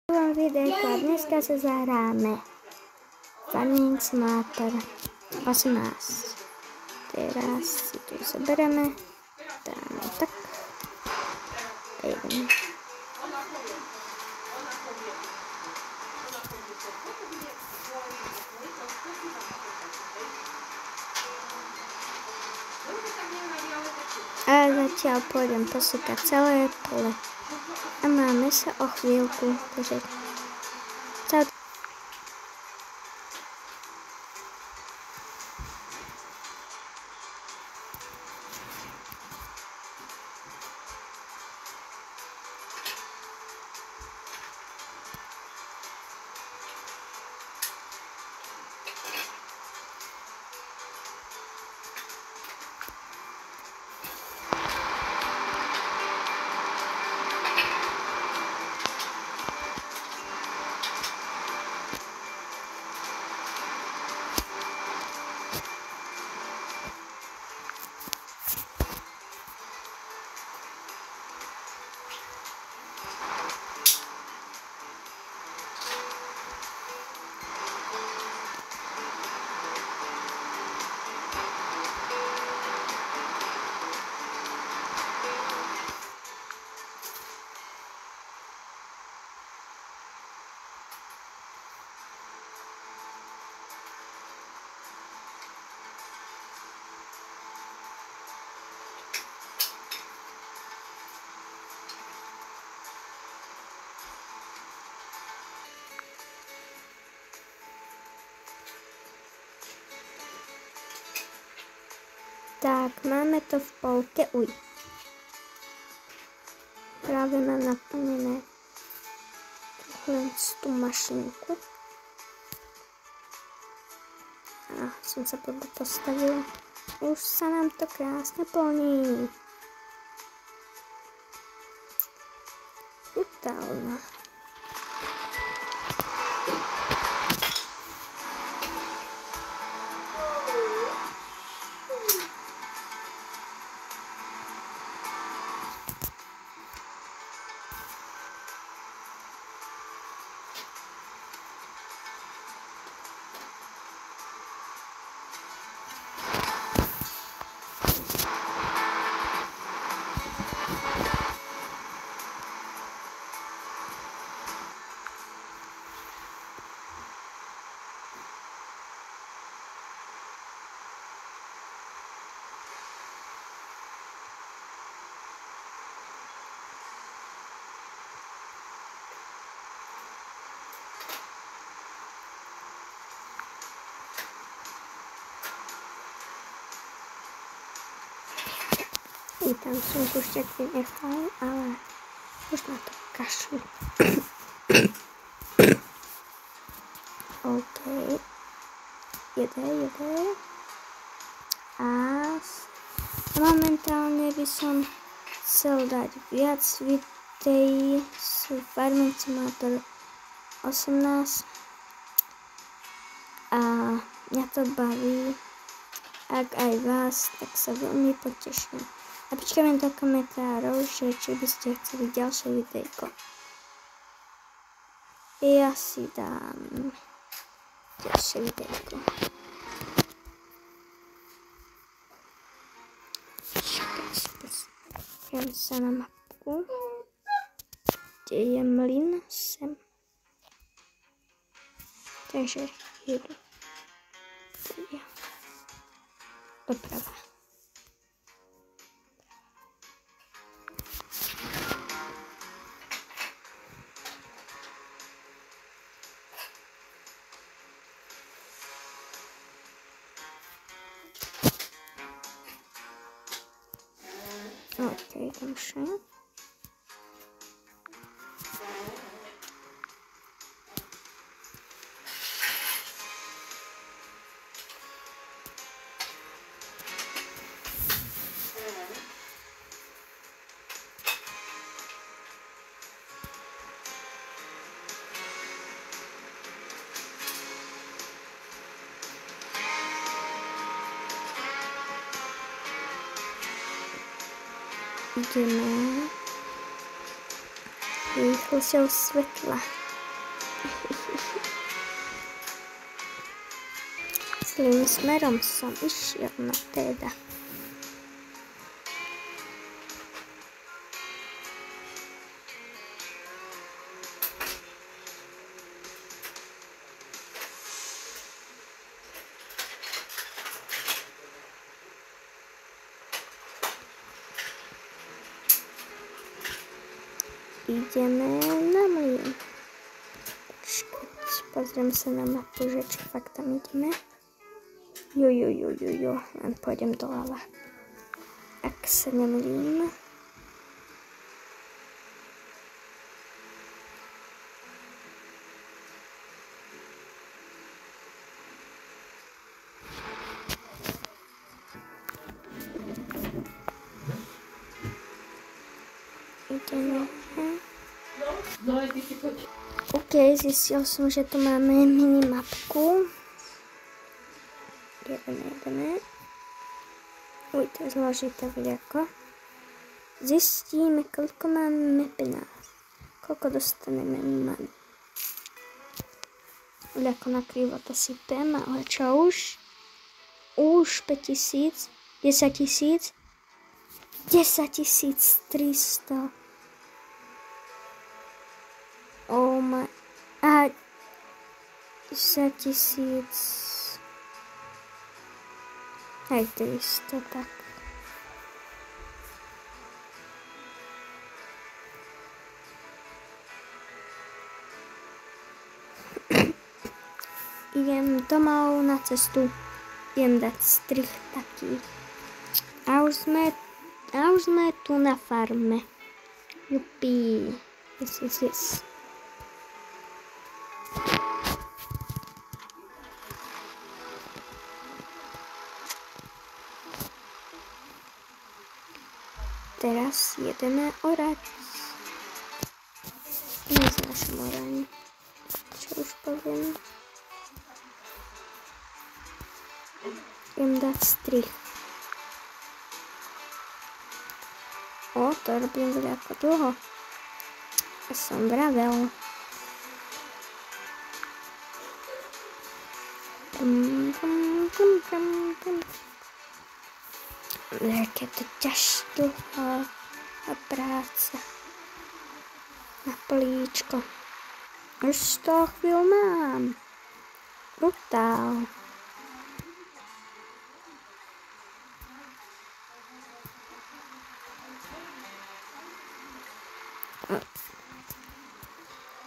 Videjko a dneska sa zahráme Farming Simulator 18. Teraz si tu zoberieme, dáme tak a ideme. A zatiaľ pôjdem posúkať celé pole. A máme sa o chvíľku držať. Čau. Tak, máme to v polke, Práve mám naplnené len tú mašinku. A som sa postavila. Už sa nám to krásne plní. Brutálne. I tam som kušťaky nechal, ale už na to kašlu. OK. Jede. A momentálne by som chcel dať viac videí z Farming Simulator 18. A mňa to baví. Ak aj vás, tak sa veľmi poteším. Napíšte do komentárov, že či by ste chceli ďalšie videjko. Ja si dám ďalšie videjko. Pozriem sa na mapku. Kde je mlyn? Sem. Takže jedu. Doprava. OK, dobrze. Ideme rýchlosťou svetla. Zlým smerom som išiel, no teda. Ideme na mlyn. Pozriem sa na mapu, že či fakt tam ideme. Jo, len pôjdem doľava. Ak sa nemýlim. Ideme. OK, zistil som, že tu máme minimapku. Jedeme. Uj, to je zložité vľako. Zistíme, koľko máme penáz. Koľko dostaneme money. Vľako na krivo to sypem, ale čo už? Už 5000, 10 000, 10 300. Oh my... A 10 000... Aj 300, tak. Idem domov na cestu. Idem dať strih taký. A už sme tu na farme. Jupi. Yes. Teraz jedeme orať. Neznášam oranie. Čo už poviem? Idem dať strih. O, to robím veľako dlho. Ja som vravel. Jaké to ťažké a práca na políčko. Už z toho chvíľu mám. Brutál.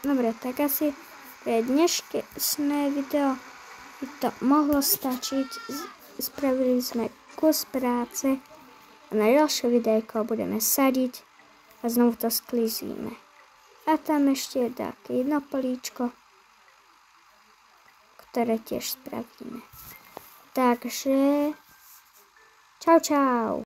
Dobre, tak asi pre dnešné video by to mohlo stačiť. Spravili sme kus práce a na ďalšie videjko budeme sadiť a znovu to sklízíme. A tam ešte je také jedno políčko, ktoré tiež spravíme. Takže čau.